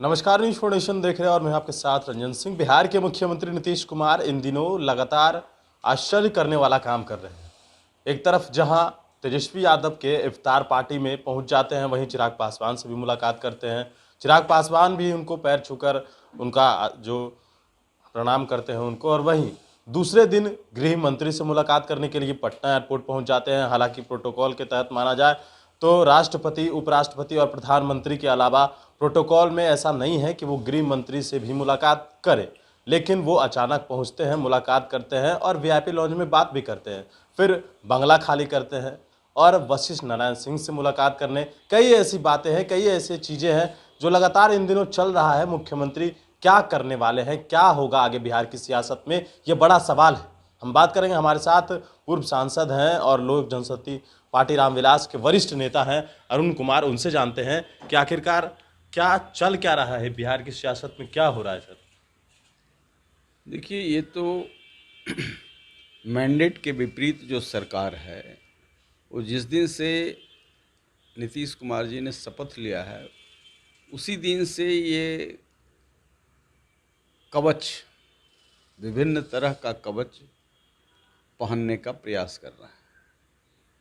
नमस्कार, news foundation देख रहे हैं और मैं आपके साथ रंजन सिंह। बिहार के मुख्यमंत्री नीतीश कुमार इन दिनों लगातार आश्चर्य करने वाला काम कर रहे हैं। एक तरफ जहां तेजस्वी यादव के इफ्तार पार्टी में पहुंच जाते हैं, वहीं चिराग पासवान से भी मुलाकात करते हैं। चिराग पासवान भी उनको पैर छूकर उनका जो प्रणाम करते हैं उनको, और वहीं दूसरे दिन गृह मंत्री से मुलाकात करने के लिए पटना एयरपोर्ट पहुंच जाते हैं। हालांकि प्रोटोकॉल के तहत माना जाए तो राष्ट्रपति, उपराष्ट्रपति और प्रधानमंत्री के अलावा प्रोटोकॉल में ऐसा नहीं है कि वो गृह मंत्री से भी मुलाकात करें, लेकिन वो अचानक पहुंचते हैं, मुलाकात करते हैं और वीआईपी लॉन्ज में बात भी करते हैं। फिर बंगला खाली करते हैं और वशिष्ठ नारायण सिंह से मुलाकात करने, कई ऐसी बातें हैं, कई ऐसी चीज़ें हैं जो लगातार इन दिनों चल रहा है। मुख्यमंत्री क्या करने वाले हैं, क्या होगा आगे बिहार की सियासत में, ये बड़ा सवाल है। हम बात करेंगे, हमारे साथ पूर्व सांसद हैं और लोक जनशक्ति पार्टी रामविलास के वरिष्ठ नेता हैं अरुण कुमार। उनसे जानते हैं कि आखिरकार क्या चल क्या रहा है, बिहार की सियासत में क्या हो रहा है सर। देखिए, ये तो मैंडेट के विपरीत जो सरकार है, वो जिस दिन से नीतीश कुमार जी ने शपथ लिया है उसी दिन से ये कवच, विभिन्न तरह का कवच पहनने का प्रयास कर रहा है।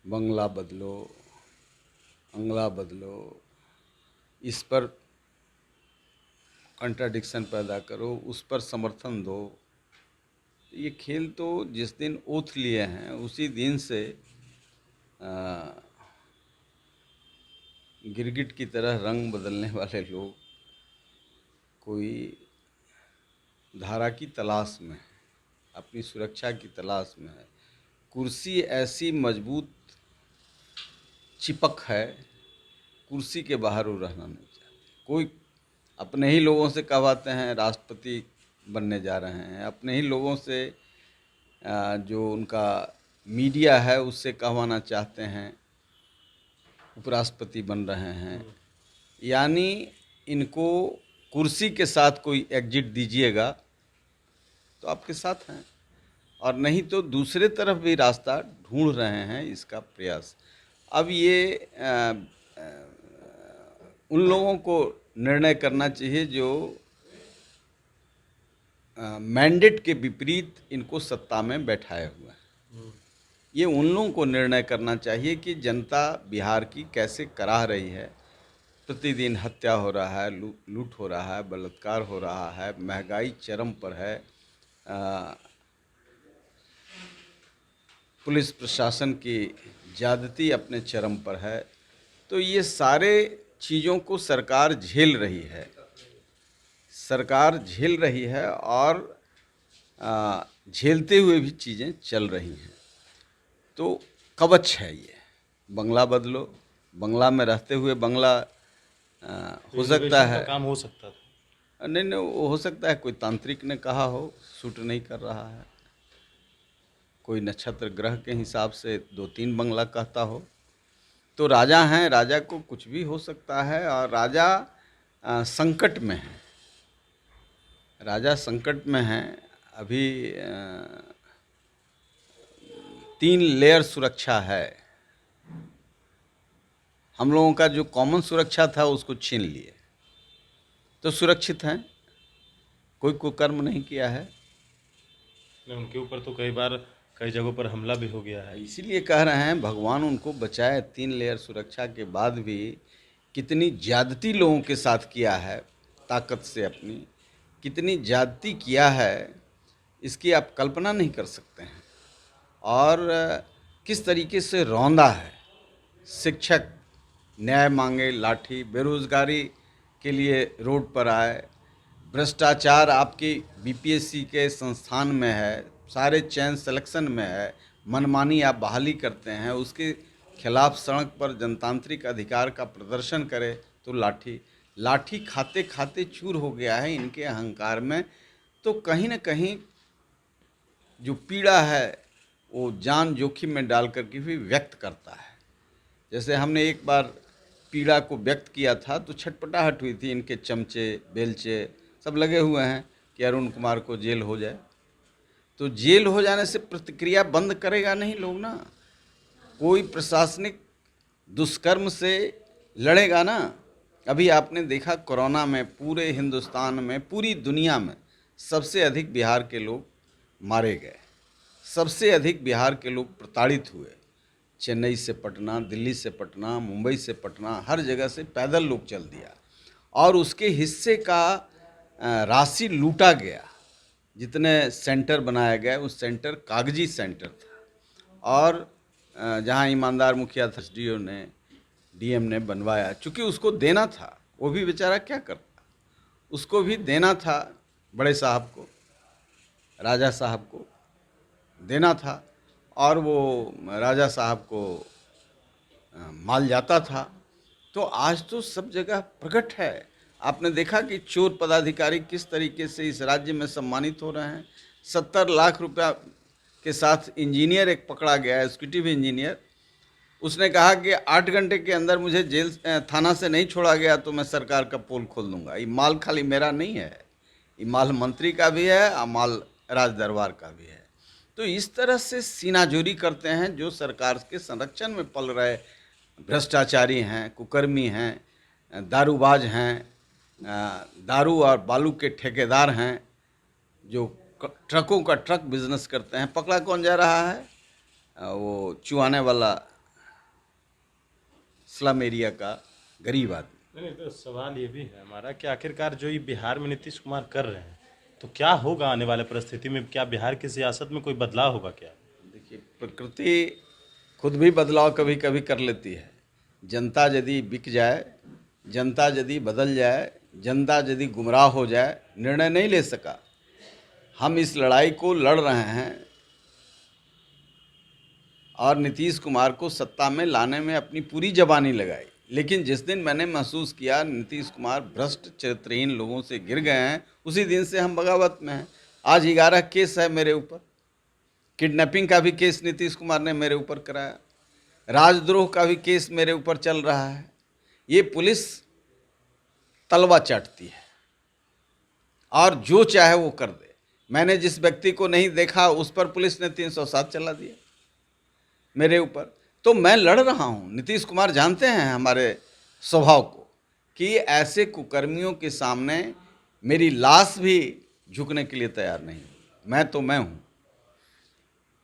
बंगला बदलो, अंगला बदलो, इस पर कंट्राडिक्शन पैदा करो, उस पर समर्थन दो। ये खेल तो जिस दिन ओथ लिए हैं उसी दिन से गिरगिट की तरह रंग बदलने वाले लोग कोई धारा की तलाश में है, अपनी सुरक्षा की तलाश में है। कुर्सी ऐसी मजबूत चिपक है, कुर्सी के बाहर वो रहना नहीं चाहते। कोई अपने ही लोगों से कहवाते हैं राष्ट्रपति बनने जा रहे हैं, अपने ही लोगों से जो उनका मीडिया है उससे कहवाना चाहते हैं उपराष्ट्रपति बन रहे हैं। यानी इनको कुर्सी के साथ कोई एग्जिट दीजिएगा तो आपके साथ हैं, और नहीं तो दूसरे तरफ भी रास्ता ढूंढ रहे हैं इसका प्रयास। अब ये उन लोगों को निर्णय करना चाहिए जो मैंडेट के विपरीत इनको सत्ता में बैठाए हुए हैं। ये उन लोगों को निर्णय करना चाहिए कि जनता बिहार की कैसे कराह रही है। प्रतिदिन हत्या हो रहा है, लूट हो रहा है, बलात्कार हो रहा है, महंगाई चरम पर है, पुलिस प्रशासन की ज़्यादती अपने चरम पर है। तो ये सारे चीज़ों को सरकार झेल रही है, सरकार झेल रही है और झेलते हुए भी चीज़ें चल रही हैं। तो कवच है ये, बंगला बदलो। बंगला में रहते हुए बंगला हो सकता है, काम हो सकता था। नहीं, वो हो सकता है कोई तांत्रिक ने कहा हो, सूट नहीं कर रहा है। कोई नक्षत्र ग्रह के हिसाब से 2-3 बंगला कहता हो। तो राजा हैं, राजा को कुछ भी हो सकता है, और राजा संकट में है, राजा संकट में है। अभी 3 लेयर सुरक्षा है। हम लोगों का जो कॉमन सुरक्षा था उसको छीन लिए, तो सुरक्षित हैं, कोई कुकर्म नहीं किया है। उनके ऊपर तो कई बार कई जगहों पर हमला भी हो गया है। इसीलिए कह रहे हैं भगवान उनको बचाए। 3 लेयर सुरक्षा के बाद भी कितनी ज्यादती लोगों के साथ किया है, ताकत से अपनी कितनी ज्यादती किया है, इसकी आप कल्पना नहीं कर सकते हैं। और किस तरीके से रौंदा है। शिक्षक न्याय मांगे लाठी, बेरोजगारी के लिए रोड पर आए, भ्रष्टाचार आपकी बीपीएससी के संस्थान में है, सारे चयन सिलेक्शन में है, मनमानी आप बहाली करते हैं, उसके खिलाफ सड़क पर जनतांत्रिक अधिकार का प्रदर्शन करे तो लाठी। लाठी खाते खाते चूर हो गया है इनके अहंकार में। तो कहीं ना कहीं जो पीड़ा है वो जान जोखिम में डाल करके भी व्यक्त करता है। जैसे हमने एक बार पीड़ा को व्यक्त किया था तो छटपटाहट हुई थी, इनके चमचे बेलचे सब लगे हुए हैं कि अरुण कुमार को जेल हो जाए। तो जेल हो जाने से प्रतिक्रिया बंद करेगा नहीं लोग ना, कोई प्रशासनिक दुष्कर्म से लड़ेगा ना, अभी आपने देखा कोरोना में पूरे हिंदुस्तान में, पूरी दुनिया में सबसे अधिक बिहार के लोग मारे गए, सबसे अधिक बिहार के लोग प्रताड़ित हुए। चेन्नई से पटना, दिल्ली से पटना, मुंबई से पटना, हर जगह से पैदल लोग चल दिया और उसके हिस्से का राशि लूटा गया। जितने सेंटर बनाया गया उस सेंटर कागजी सेंटर था और जहां ईमानदार मुखिया था, एसडीओ ने, डीएम ने बनवाया, चूँकि उसको देना था, वो भी बेचारा क्या करता, उसको भी देना था, बड़े साहब को, राजा साहब को देना था और वो राजा साहब को माल जाता था। तो आज तो सब जगह प्रकट है। आपने देखा कि चोर पदाधिकारी किस तरीके से इस राज्य में सम्मानित हो रहे हैं। 70 लाख रुपया के साथ इंजीनियर एक पकड़ा गया, एग्जीक्यूटिव इंजीनियर। उसने कहा कि 8 घंटे के अंदर मुझे जेल थाना से नहीं छोड़ा गया तो मैं सरकार का पोल खोल दूंगा। ये माल खाली मेरा नहीं है, ये माल मंत्री का भी है और माल राज दरबार का भी है। तो इस तरह से सीनाजोरी करते हैं जो सरकार के संरक्षण में पल रहे भ्रष्टाचारी हैं, कुकर्मी हैं, दारूबाज हैं, दारू और बालू के ठेकेदार हैं, जो ट्रकों का ट्रक बिजनेस करते हैं। पकड़ा कौन जा रहा है? वो चुआने वाला स्लम एरिया का गरीब आदमी। नहीं, तो सवाल ये भी है हमारा कि आखिरकार जो ये बिहार में नीतीश कुमार कर रहे हैं तो क्या होगा आने वाले परिस्थिति में? क्या बिहार की सियासत में कोई बदलाव होगा क्या? देखिए, प्रकृति खुद भी बदलाव कभी कभी कर लेती है। जनता यदि बिक जाए, जनता यदि बदल जाए, जनता यदि गुमराह हो जाए, निर्णय नहीं ले सका। हम इस लड़ाई को लड़ रहे हैं और नीतीश कुमार को सत्ता में लाने में अपनी पूरी जबानी लगाई, लेकिन जिस दिन मैंने महसूस किया नीतीश कुमार भ्रष्ट चरित्रहीन लोगों से घिर गए हैं, उसी दिन से हम बगावत में हैं। आज 11 केस है मेरे ऊपर। किडनैपिंग का भी केस नीतीश कुमार ने मेरे ऊपर कराया, राजद्रोह का भी केस मेरे ऊपर चल रहा है। ये पुलिस तलवा चाटती है और जो चाहे वो कर दे। मैंने जिस व्यक्ति को नहीं देखा उस पर पुलिस ने 307 चला दिया मेरे ऊपर। तो मैं लड़ रहा हूँ। नीतीश कुमार जानते हैं हमारे स्वभाव को कि ऐसे कुकर्मियों के सामने मेरी लाश भी झुकने के लिए तैयार नहीं। मैं तो मैं हूँ,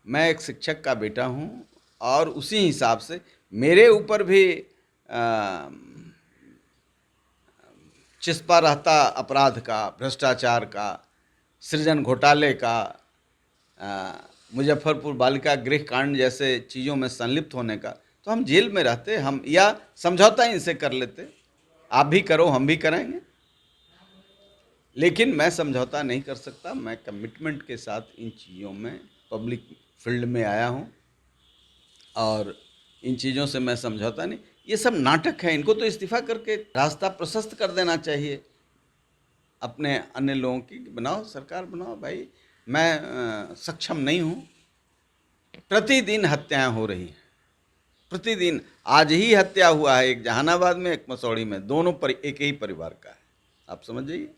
मैं एक शिक्षक का बेटा हूँ और उसी हिसाब से मेरे ऊपर भी चिस्पा रहता अपराध का, भ्रष्टाचार का, सृजन घोटाले का, मुजफ्फरपुर बालिका गृह कांड जैसे चीज़ों में संलिप्त होने का, तो हम जेल में रहते, हम या समझौता इनसे कर लेते। आप भी करो, हम भी करेंगे, लेकिन मैं समझौता नहीं कर सकता। मैं कमिटमेंट के साथ इन चीज़ों में पब्लिक फील्ड में आया हूँ और इन चीज़ों से मैं समझौता नहीं। ये सब नाटक है, इनको तो इस्तीफा करके रास्ता प्रशस्त कर देना चाहिए अपने अन्य लोगों की। बनाओ, सरकार बनाओ भाई। मैं सक्षम नहीं हूँ। प्रतिदिन हत्याएं हो रही हैं, प्रतिदिन। आज ही हत्या हुआ है, एक जहानाबाद में, एक मसौड़ी में, दोनों एक ही परिवार का है। आप समझ जाइए।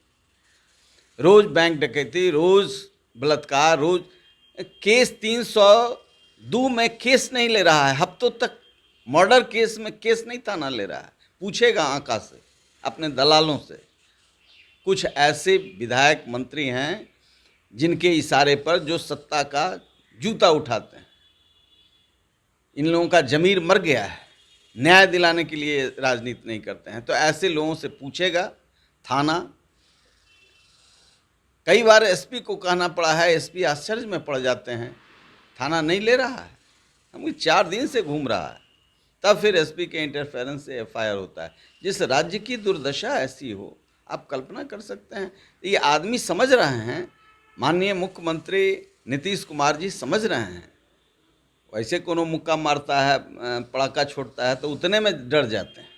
रोज बैंक डकैती, रोज बलात्कार, रोज केस 302 में केस नहीं ले रहा है। हफ्तों तक मर्डर केस में केस नहीं थाना ले रहा है। पूछेगा आका से, अपने दलालों से। कुछ ऐसे विधायक मंत्री हैं जिनके इशारे पर जो सत्ता का जूता उठाते हैं। इन लोगों का जमीर मर गया है, न्याय दिलाने के लिए राजनीति नहीं करते हैं। तो ऐसे लोगों से पूछेगा थाना। कई बार एसपी को कहना पड़ा है, एसपी आश्चर्य में पड़ जाते हैं, थाना नहीं ले रहा है। हम 4 दिन से घूम रहा है, तब फिर एसपी के इंटरफेरेंस से एफआईआर होता है। जिस राज्य की दुर्दशा ऐसी हो, आप कल्पना कर सकते हैं। ये आदमी समझ रहे हैं, माननीय मुख्यमंत्री नीतीश कुमार जी समझ रहे हैं। वैसे कोनो मुक्का मारता है, पड़ाका छोड़ता है तो उतने में डर जाते हैं,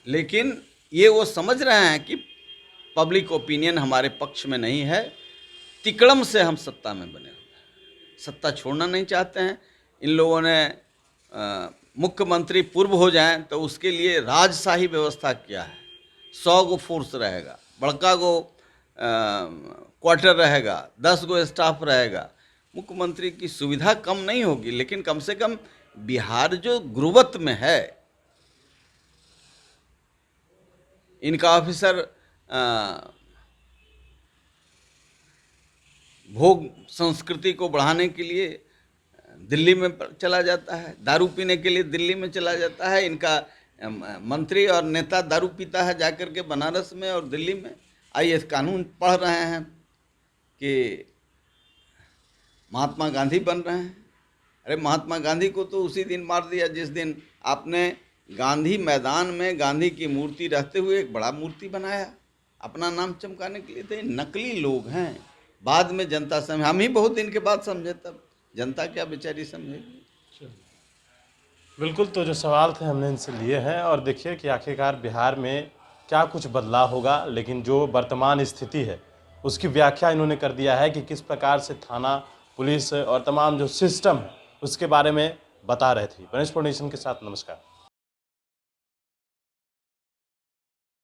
लेकिन ये वो समझ रहे हैं कि पब्लिक ओपिनियन हमारे पक्ष में नहीं है। तिकड़म से हम सत्ता में बने हुए हैं, सत्ता छोड़ना नहीं चाहते हैं। इन लोगों ने मुख्यमंत्री पूर्व हो जाएं तो उसके लिए राजशाही व्यवस्था किया है। 100 गो फोर्स रहेगा, बड़का गो क्वार्टर रहेगा, 10 गो स्टाफ रहेगा। मुख्यमंत्री की सुविधा कम नहीं होगी, लेकिन कम से कम बिहार जो गुर्बत में है, इनका ऑफिसर भोग संस्कृति को बढ़ाने के लिए दिल्ली में चला जाता है, दारू पीने के लिए दिल्ली में चला जाता है। इनका मंत्री और नेता दारू पीता है जाकर के बनारस में और दिल्ली में। आइए कानून पढ़ रहे हैं कि महात्मा गांधी बन रहे हैं। अरे महात्मा गांधी को तो उसी दिन मार दिया जिस दिन आपने गांधी मैदान में गांधी की मूर्ति रहते हुए एक बड़ा मूर्ति बनाया अपना नाम चमकाने के लिए। तो ये नकली लोग हैं। बाद में जनता समझे, हम ही बहुत दिन के बाद समझे, तब जनता क्या बेचारी समझेगी। बिल्कुल, तो जो सवाल थे हमने इनसे लिए हैं और देखिए कि आखिरकार बिहार में क्या कुछ बदलाव होगा, लेकिन जो वर्तमान स्थिति है उसकी व्याख्या इन्होंने कर दिया है कि किस प्रकार से थाना, पुलिस और तमाम जो सिस्टम है उसके बारे में बता रहे थे। गणेश फाउंडेशन के साथ नमस्कार।